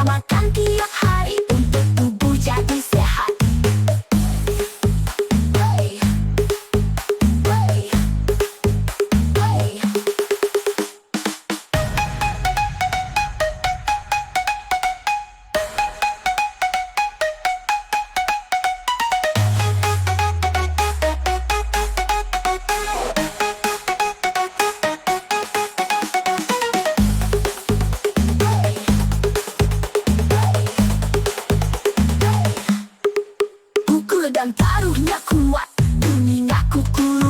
makan tiap hari untuk tubuh jadi sehat. Hey, hey, hey. Pukul dan taruhnya kuat, bunyi ngaku kuku